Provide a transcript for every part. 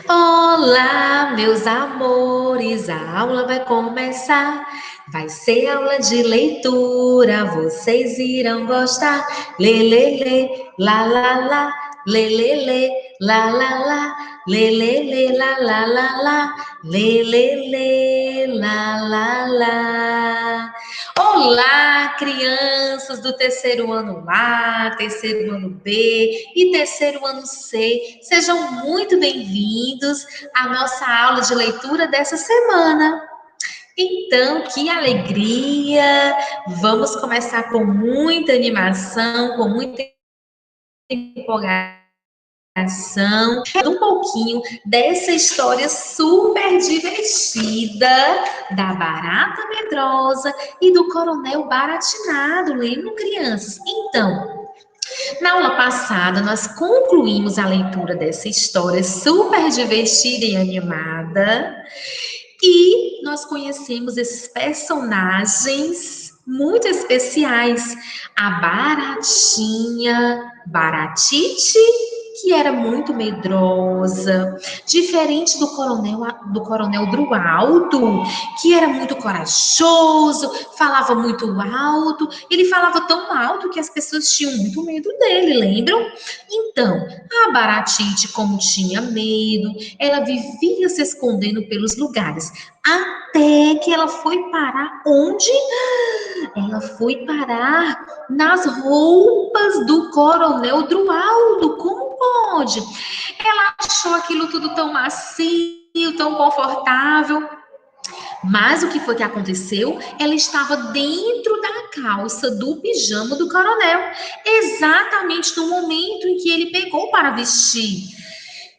Olá, meus amores, a aula vai começar. Vai ser aula de leitura, vocês irão gostar. Lê, lê, lê, lá, lá, lá. Lê, lê, lê, lá, lá, lá. Lê, lê, lê, lá, lá, lá, lá. Lê, lê, lê, lá, lá, lá. Olá, crianças do terceiro ano A, terceiro ano B e terceiro ano C. Sejam muito bem-vindos à nossa aula de leitura dessa semana. Então, que alegria! Vamos começar com muita animação, com muita empolgação, um pouquinho dessa história super divertida da barata medrosa e do coronel baratinado. Lembram, crianças? Então, na aula passada, nós concluímos a leitura dessa história super divertida e animada. E nós conhecemos esses personagens muito especiais. A Baratinha, Baratite, que era muito medrosa, diferente do coronel Drualdo, que era muito corajoso, falava muito alto. Ele falava tão alto que as pessoas tinham muito medo dele, lembram? Então, a Baratite, como tinha medo, ela vivia se escondendo pelos lugares, até que ela foi parar onde? Ela foi parar nas roupas do coronel Drualdo. Como pode? Ela achou aquilo tudo tão macio, tão confortável. Mas o que foi que aconteceu? Ela estava dentro da calça do pijama do coronel, exatamente no momento em que ele pegou para vestir.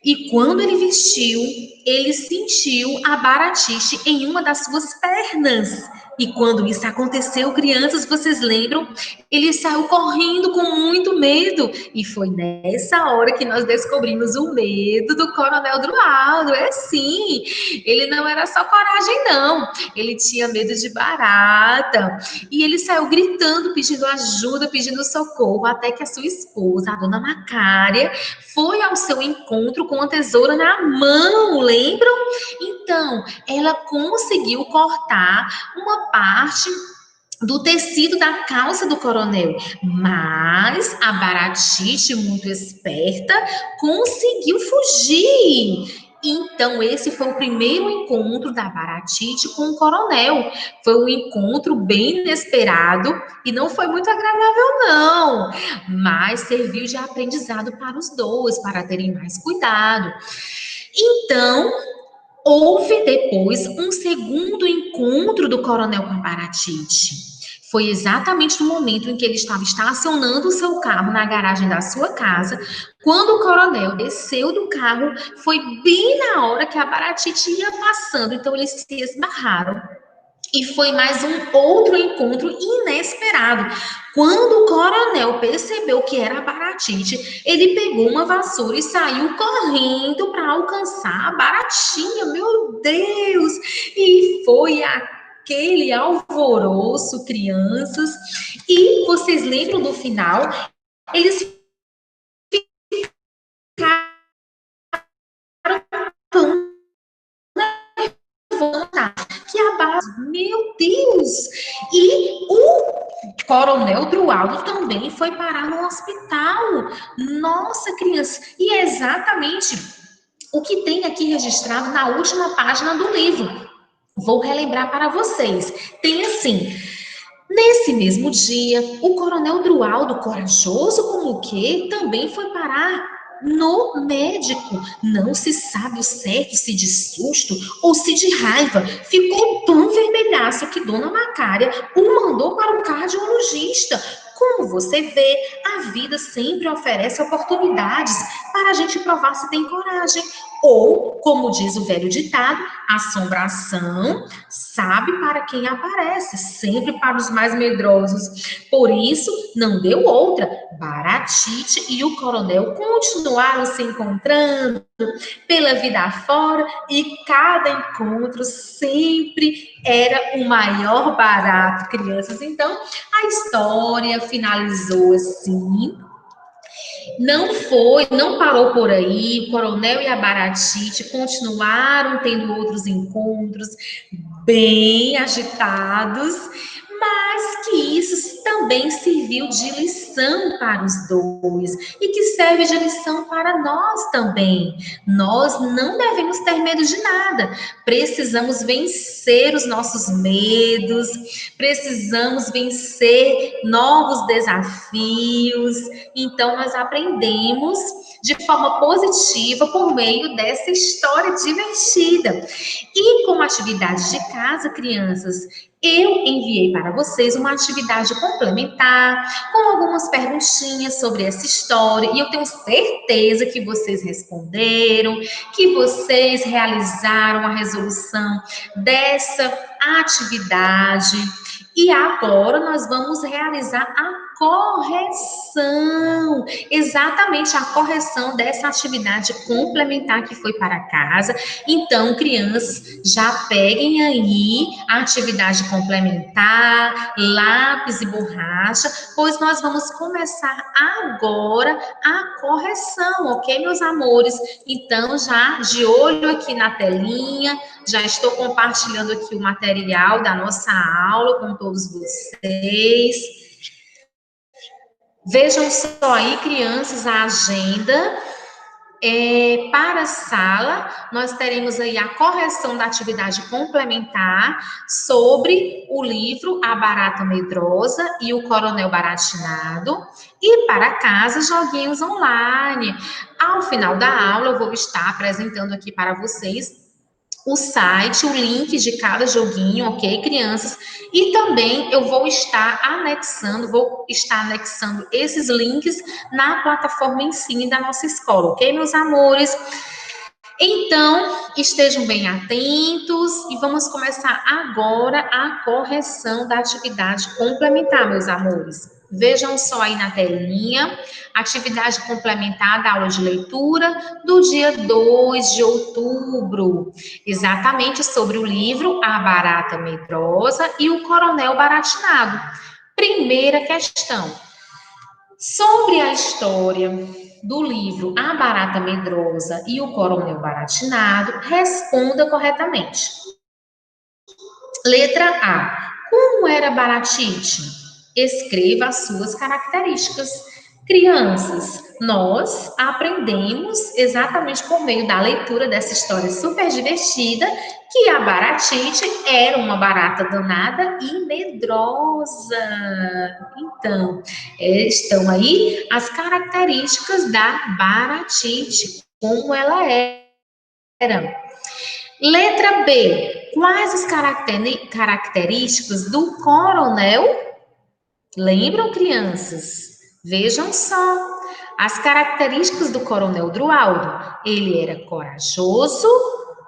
E quando ele vestiu, ele sentiu a baratice em uma das suas pernas. E quando isso aconteceu, crianças, vocês lembram? Ele saiu correndo com muito medo. E foi nessa hora que nós descobrimos o medo do Coronel Drualdo. É sim, ele não era só coragem, não. Ele tinha medo de barata. E ele saiu gritando, pedindo ajuda, pedindo socorro, até que a sua esposa, a dona Macária, foi ao seu encontro com a tesoura na mão, lembram? Então, ela conseguiu cortar uma parte do tecido da calça do coronel, mas a Baratite, muito esperta, conseguiu fugir. Então, esse foi o primeiro encontro da Baratite com o coronel. Foi um encontro bem inesperado e não foi muito agradável, não, mas serviu de aprendizado para os dois, para terem mais cuidado. Então, houve depois um segundo encontro do coronel com a Baratite. Foi exatamente no momento em que ele estava estacionando o seu carro na garagem da sua casa, quando o coronel desceu do carro, foi bem na hora que a Baratite ia passando, então eles se esbarraram. E foi mais um outro encontro inesperado. Quando o coronel percebeu que era a Baratite, ele pegou uma vassoura e saiu correndo para alcançar a Baratinha. Meu Deus! E foi aquele alvoroço, crianças. E vocês lembram do final? Eles ficaram que a base, meu Deus! E o coronel Drualdo também foi parar no hospital. Nossa, criança! E é exatamente o que tem aqui registrado na última página do livro. Vou relembrar para vocês. Tem assim: nesse mesmo dia, o coronel Drualdo, corajoso como o quê, também foi parar no médico. Não se sabe o certo se de susto ou se de raiva. Ficou tão vermelhaço que Dona Macária o mandou para um cardiologista. Como você vê, a vida sempre oferece oportunidades para a gente provar se tem coragem. Ou, como diz o velho ditado, assombração sabe para quem aparece, sempre para os mais medrosos. Por isso, não deu outra. Baratite e o coronel continuaram se encontrando pela vida afora e cada encontro sempre era o maior barato, crianças. Então, a história finalizou assim. Não parou por aí. O Coronel e a Baratite continuaram tendo outros encontros bem agitados, mas que isso também serviu de lição para os dois e que serve de lição para nós também. Nós não devemos ter medo de nada. Precisamos vencer os nossos medos, precisamos vencer novos desafios. Então, nós aprendemos de forma positiva por meio dessa história divertida. E como atividade de casa, crianças, eu enviei para vocês uma atividade complementar com algumas perguntinhas sobre essa história e eu tenho certeza que vocês responderam, que vocês realizaram a resolução dessa atividade. E agora nós vamos realizar a correção, exatamente a correção dessa atividade complementar que foi para casa. Então, crianças, já peguem aí a atividade complementar, lápis e borracha, pois nós vamos começar agora a correção, ok, meus amores? Então, já de olho aqui na telinha, já estou compartilhando aqui o material da nossa aula com todos vocês. Vejam só aí, crianças, a agenda. Para a sala, nós teremos aí a correção da atividade complementar sobre o livro A Barata Medrosa e o Coronel Baratinado. E para casa, joguinhos online. Ao final da aula, eu vou estar apresentando aqui para vocês o site, o link de cada joguinho, ok, crianças? E também eu vou estar anexando esses links na plataforma Ensine da nossa escola, ok, meus amores? Então, estejam bem atentos e vamos começar agora a correção da atividade complementar, meus amores. Vejam só aí na telinha, atividade complementar da aula de leitura do dia 2 de outubro, exatamente sobre o livro A Barata Medrosa e o Coronel Baratinado. Primeira questão, sobre a história do livro A Barata Medrosa e o Coronel Baratinado, responda corretamente. Letra A. Como era Baratite? Escreva as suas características. Crianças, nós aprendemos exatamente por meio da leitura dessa história super divertida que a Baratite era uma barata danada e medrosa. Então, estão aí as características da Baratite, como ela era. Letra B. Quais as características do coronel? Lembram, crianças? Vejam só. As características do coronel Drualdo. Ele era corajoso,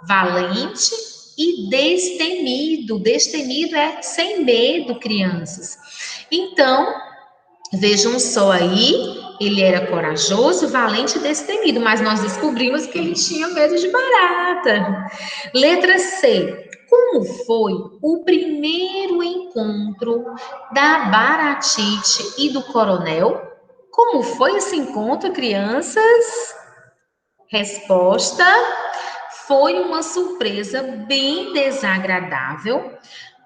valente e destemido. Destemido é sem medo, crianças. Então, vejam só aí, ele era corajoso, valente e destemido, mas nós descobrimos que ele tinha medo de barata. Letra C. Como foi o primeiro encontro da Baratite e do coronel? Como foi esse encontro, crianças? Resposta: foi uma surpresa bem desagradável,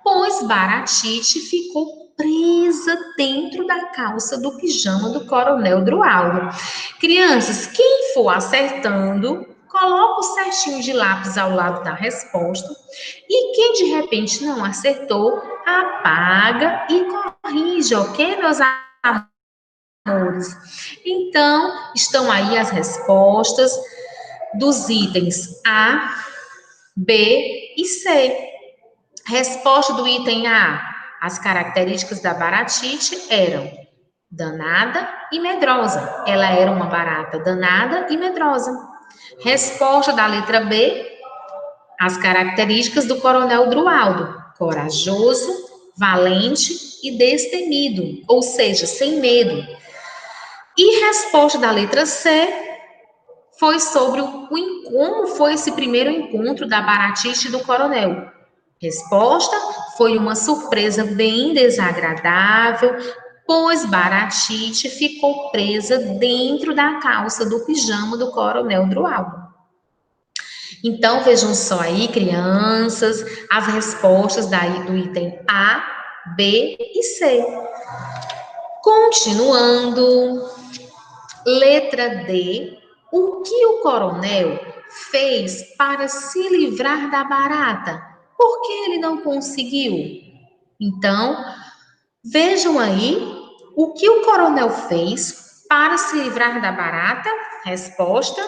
pois Baratite ficou presa dentro da calça do pijama do Coronel Drualdo. Crianças, quem for acertando, coloca o certinho de lápis ao lado da resposta e quem de repente não acertou, apaga e corrige, ok, meus amores? Então, estão aí as respostas dos itens A, B e C. Resposta do item A. As características da baratite eram danada e medrosa. Ela era uma barata danada e medrosa. Resposta da letra B. As características do coronel Drualdo. Corajoso, valente e destemido. Ou seja, sem medo. E resposta da letra C foi sobre como foi esse primeiro encontro da baratite e do coronel. Resposta: foi uma surpresa bem desagradável, pois Baratite ficou presa dentro da calça do pijama do Coronel Drualdo. Então, vejam só aí, crianças, as respostas daí do item A, B e C. Continuando, letra D. O que o coronel fez para se livrar da barata? Por que ele não conseguiu? Então, vejam aí o que o coronel fez para se livrar da barata. Resposta: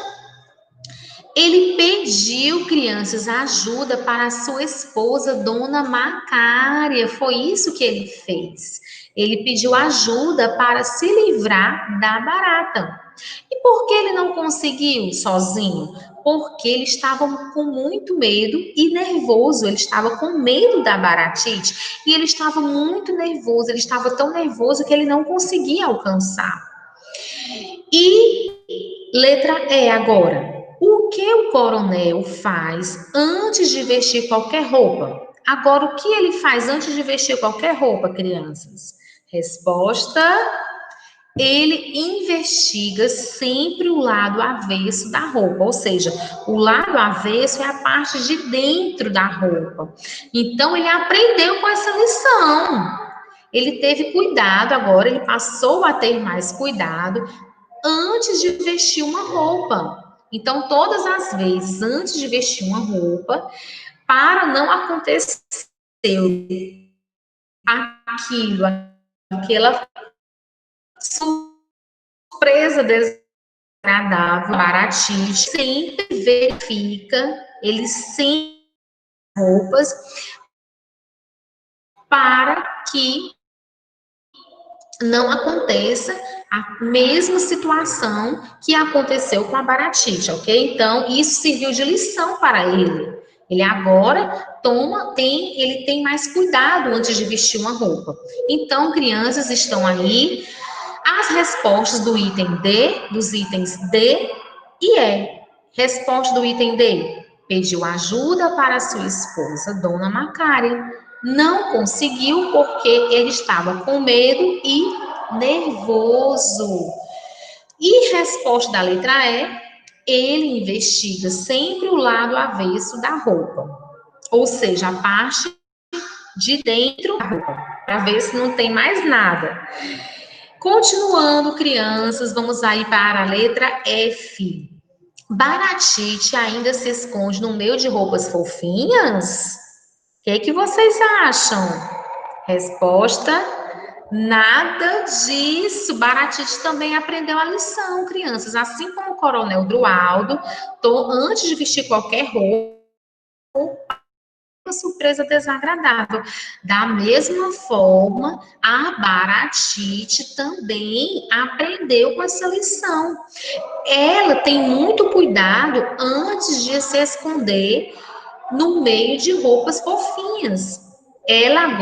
ele pediu, crianças, ajuda para a sua esposa, Dona Macária. Foi isso que ele fez. Ele pediu ajuda para se livrar da barata. E por que ele não conseguiu sozinho? Porque ele estava com muito medo e nervoso. Ele estava com medo da baratite e ele estava muito nervoso. Ele estava tão nervoso que ele não conseguia alcançar. E letra E agora. O que o coronel faz antes de vestir qualquer roupa? Agora, o que ele faz antes de vestir qualquer roupa, crianças? Resposta: ele investiga sempre o lado avesso da roupa, ou seja, o lado avesso é a parte de dentro da roupa. Então, ele aprendeu com essa lição. Ele teve cuidado agora, ele passou a ter mais cuidado antes de vestir uma roupa. Então, todas as vezes, antes de vestir uma roupa, para não acontecer aquilo, aquela surpresa desagradável, baratite, sempre verifica, ele sempre roupas para que não aconteça a mesma situação que aconteceu com a baratite, ok? Então, isso serviu de lição para ele. Ele agora ele tem mais cuidado antes de vestir uma roupa. Então, crianças, estão aí as respostas do item D, dos itens D e E. Resposta do item D: pediu ajuda para sua esposa, Dona Macária. Não conseguiu porque ele estava com medo e nervoso. E resposta da letra E: ele investiga sempre o lado avesso da roupa, ou seja, a parte de dentro da roupa, para ver se não tem mais nada. Continuando, crianças, vamos aí para a letra F. Baratite ainda se esconde no meio de roupas fofinhas? O que vocês acham? Resposta: nada disso. Baratite também aprendeu a lição, crianças. Assim como o Coronel Drualdo, antes de vestir qualquer roupa, uma surpresa desagradável. Da mesma forma, a Baratite também aprendeu com essa lição. Ela tem muito cuidado antes de se esconder no meio de roupas fofinhas. Ela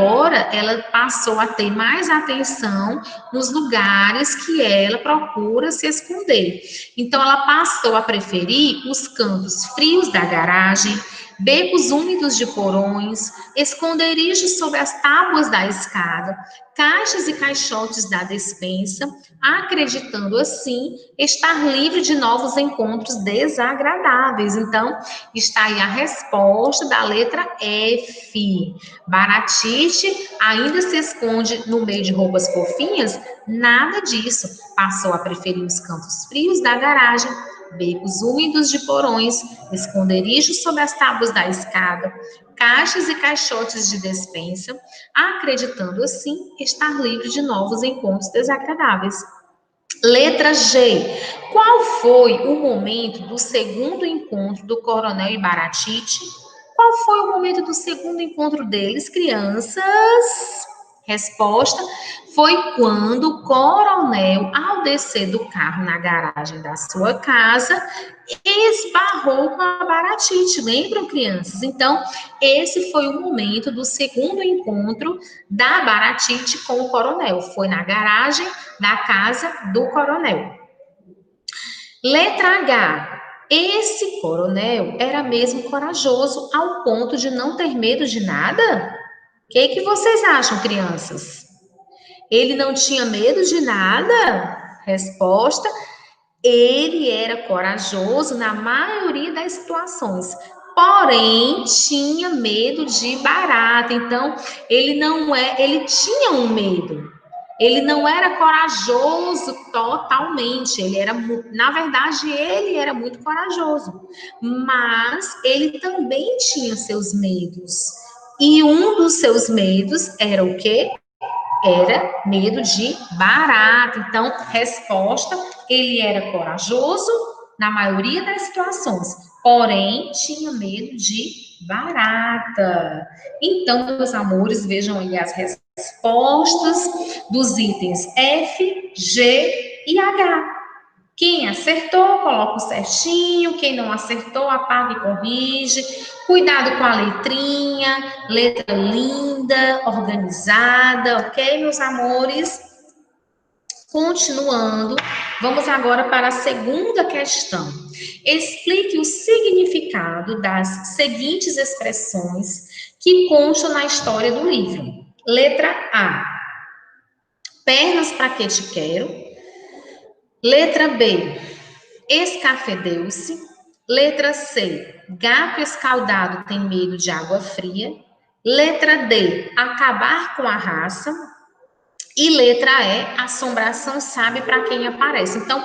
passou a ter mais atenção nos lugares que ela procura se esconder. Então, ela passou a preferir os cantos frios da garagem, becos úmidos de porões, esconderijos sobre as tábuas da escada, caixas e caixotes da despensa, acreditando assim estar livre de novos encontros desagradáveis. Então, está aí a resposta da letra F. Baratite ainda se esconde no meio de roupas fofinhas? Nada disso. Passou a preferir os cantos frios da garagem, becos úmidos de porões, esconderijos sobre as tábuas da escada, caixas e caixotes de despensa, acreditando assim estar livre de novos encontros desagradáveis. Letra G. Qual foi o momento do segundo encontro do Coronel e Baratite? Qual foi o momento do segundo encontro deles, crianças? Resposta: foi quando o coronel, ao descer do carro na garagem da sua casa, esbarrou com a Baratite. Lembram, crianças? Então, esse foi o momento do segundo encontro da Baratite com o coronel. Foi na garagem da casa do coronel. Letra H. Esse coronel era mesmo corajoso ao ponto de não ter medo de nada? O que vocês acham, crianças? Ele não tinha medo de nada? Resposta: ele era corajoso na maioria das situações, porém tinha medo de barata. Então, ele tinha um medo. Ele não era corajoso totalmente, na verdade, ele era muito corajoso, mas ele também tinha seus medos. E um dos seus medos era o quê? Era medo de barata. Então, resposta, ele era corajoso na maioria das situações, porém tinha medo de barata. Então, meus amores, vejam aí as respostas dos itens F, G e H. Quem acertou, coloca o certinho. Quem não acertou, apaga e corrige. Cuidado com a letrinha, letra linda, organizada, ok, meus amores? Continuando, vamos agora para a segunda questão. Explique o significado das seguintes expressões que constam na história do livro. Letra A. Pernas para que te quero. Letra B. Escafedeu-se. Letra C. Gato escaldado tem medo de água fria. Letra D. Acabar com a raça. E letra E. Assombração sabe para quem aparece. Então,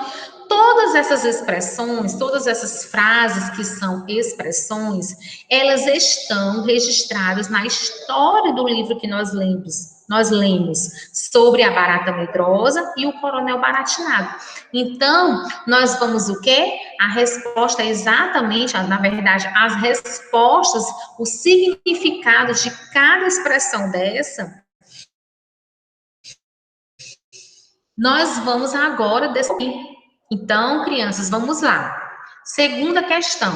todas essas expressões, todas essas frases que são expressões, elas estão registradas na história do livro que nós lemos sobre a barata medrosa e o coronel baratinado. Então, nós vamos o quê? A resposta é exatamente, na verdade, as respostas, o significado de cada expressão dessa, nós vamos agora descobrir. Então, crianças, vamos lá. Segunda questão.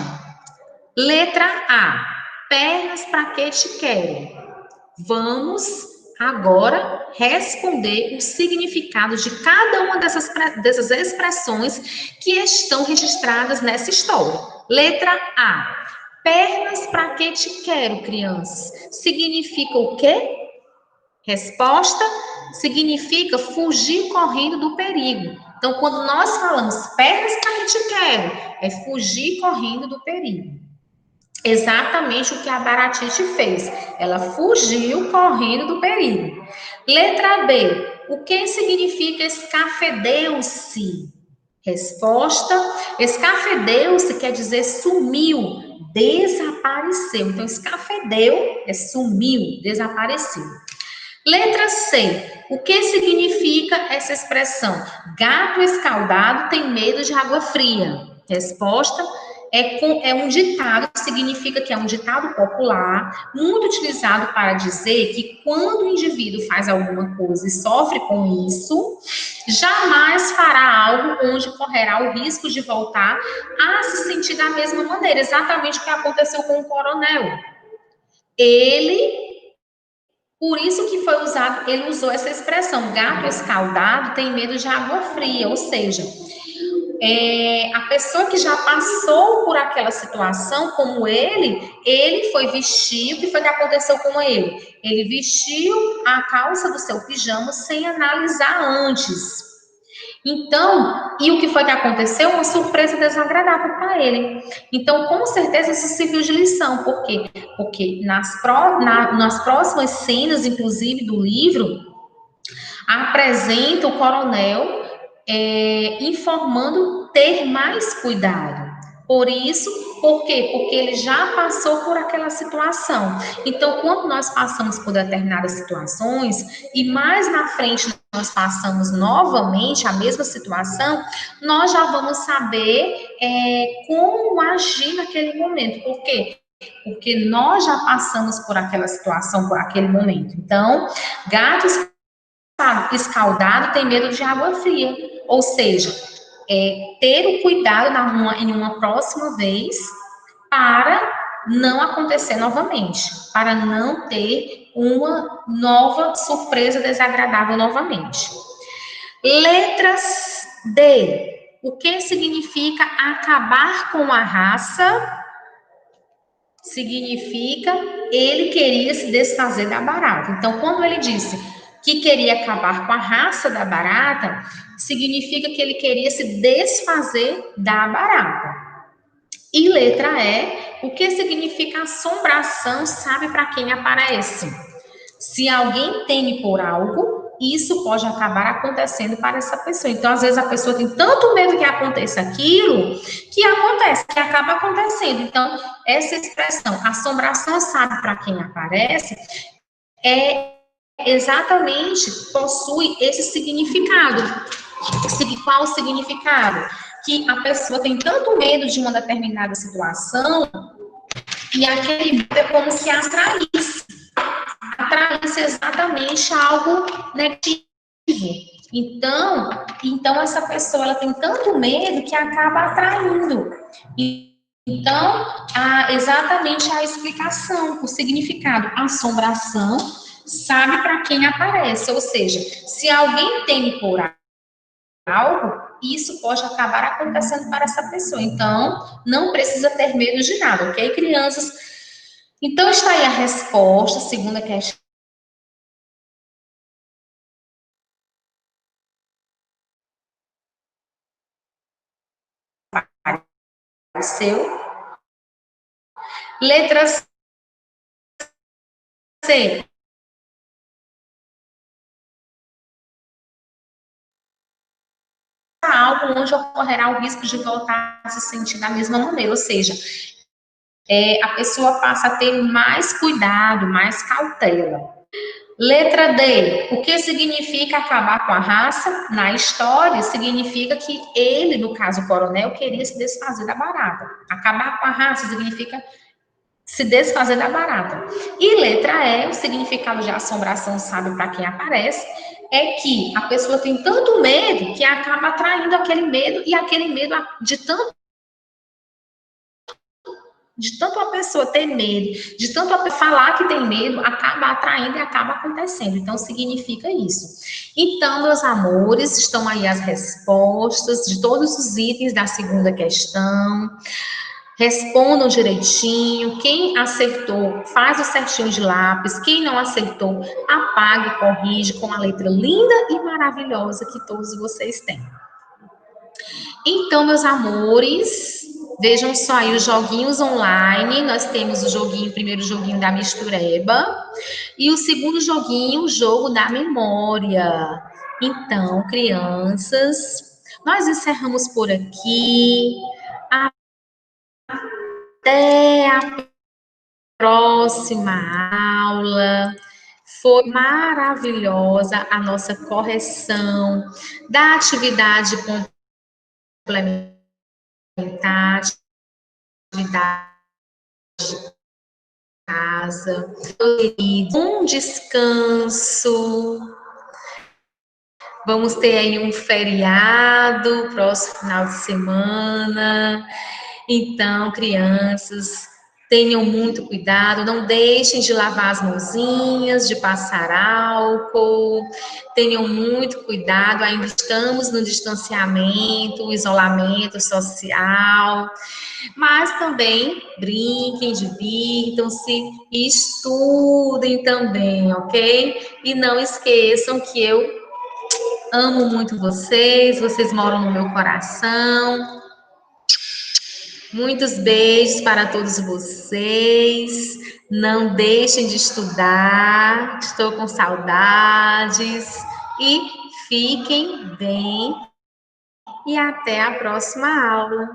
Letra A. Pernas para que te quero? Vamos agora responder o significado de cada uma dessas expressões que estão registradas nessa história. Letra A. Pernas para que te quero, crianças? Significa o quê? Resposta: significa fugir correndo do perigo. Então, quando nós falamos pernas para que te quero, é fugir correndo do perigo. Exatamente o que a Baratite fez. Ela fugiu correndo do perigo. Letra B. O que significa escafedeu-se? Resposta: escafedeu-se quer dizer sumiu, desapareceu. Então, escafedeu é sumiu, desapareceu. Letra C. O que significa essa expressão? Gato escaldado tem medo de água fria. Resposta: é um ditado, que significa que é um ditado popular, muito utilizado para dizer que quando o indivíduo faz alguma coisa e sofre com isso, jamais fará algo onde correrá o risco de voltar a se sentir da mesma maneira. Exatamente o que aconteceu com o coronel. Por isso que foi usado, ele usou essa expressão, gato escaldado tem medo de água fria, ou seja, a pessoa que já passou por aquela situação, como ele foi vestir, o que foi que aconteceu com ele? Ele vestiu a calça do seu pijama sem analisar antes. Então, e o que foi que aconteceu? Uma surpresa desagradável para ele. Então, com certeza, isso serviu de lição. Por quê? Porque nas próximas cenas, inclusive, do livro, apresenta o coronel informando ter mais cuidado. Por isso, por quê? Porque ele já passou por aquela situação. Então, quando nós passamos por determinadas situações e mais na frente nós passamos novamente a mesma situação, nós já vamos saber como agir naquele momento. Por quê? Porque nós já passamos por aquela situação, por aquele momento. Então, gatos escaldado tem medo de água fria. Ou seja, ter o cuidado em uma próxima vez para não acontecer novamente, para não ter uma nova surpresa desagradável novamente. Letras D. O que significa acabar com a raça? Significa ele queria se desfazer da barata. Então, quando ele disse que queria acabar com a raça da barata, significa que ele queria se desfazer da barata. E letra E, o que significa assombração, sabe para quem aparece? Se alguém teme por algo, isso pode acabar acontecendo para essa pessoa. Então, às vezes, a pessoa tem tanto medo que aconteça aquilo, que acontece, que acaba acontecendo. Então, essa expressão, assombração sabe para quem aparece, é exatamente, possui esse significado. Qual o significado? Que a pessoa tem tanto medo de uma determinada situação, e aquele medo é como se atraísse exatamente algo negativo. Então essa pessoa ela tem tanto medo que acaba atraindo. Então, exatamente a explicação, o significado, assombração, sabe para quem aparece. Ou seja, se alguém teme por algo, isso pode acabar acontecendo para essa pessoa. Então, não precisa ter medo de nada, ok, crianças? Então, está aí a resposta, segunda questão. Seu. Letra C. Algo onde ocorrerá o risco de voltar a se sentir da mesma maneira, ou seja, a pessoa passa a ter mais cuidado, mais cautela. Letra D. O que significa acabar com a raça? Na história, significa que ele, no caso o coronel, queria se desfazer da barata. Acabar com a raça significa se desfazer da barata. E letra E, o significado de assombração, sabe para quem aparece, é que a pessoa tem tanto medo que acaba atraindo aquele medo, e aquele medo de tanto a pessoa ter medo, de tanto a pessoa falar que tem medo, acaba atraindo e acaba acontecendo. Então, significa isso. Então, meus amores, estão aí as respostas de todos os itens da segunda questão. Respondam direitinho. Quem acertou, faz o certinho de lápis. Quem não acertou, apague e corrige com a letra linda e maravilhosa que todos vocês têm. Então, meus amores, vejam só aí os joguinhos online. Nós temos o joguinho, o primeiro joguinho da mistureba e o segundo joguinho, o jogo da memória. Então, crianças, nós encerramos por aqui. Até a próxima aula. Foi maravilhosa a nossa correção da atividade complementar, atividade de casa. Um descanso. Vamos ter aí um feriado próximo final de semana. Então, crianças, tenham muito cuidado, não deixem de lavar as mãozinhas, de passar álcool, tenham muito cuidado, ainda estamos no distanciamento, isolamento social, mas também brinquem, divirtam-se e estudem também, ok? E não esqueçam que eu amo muito vocês, vocês moram no meu coração. Muitos beijos para todos vocês. Não deixem de estudar. Estou com saudades. E fiquem bem. E até a próxima aula.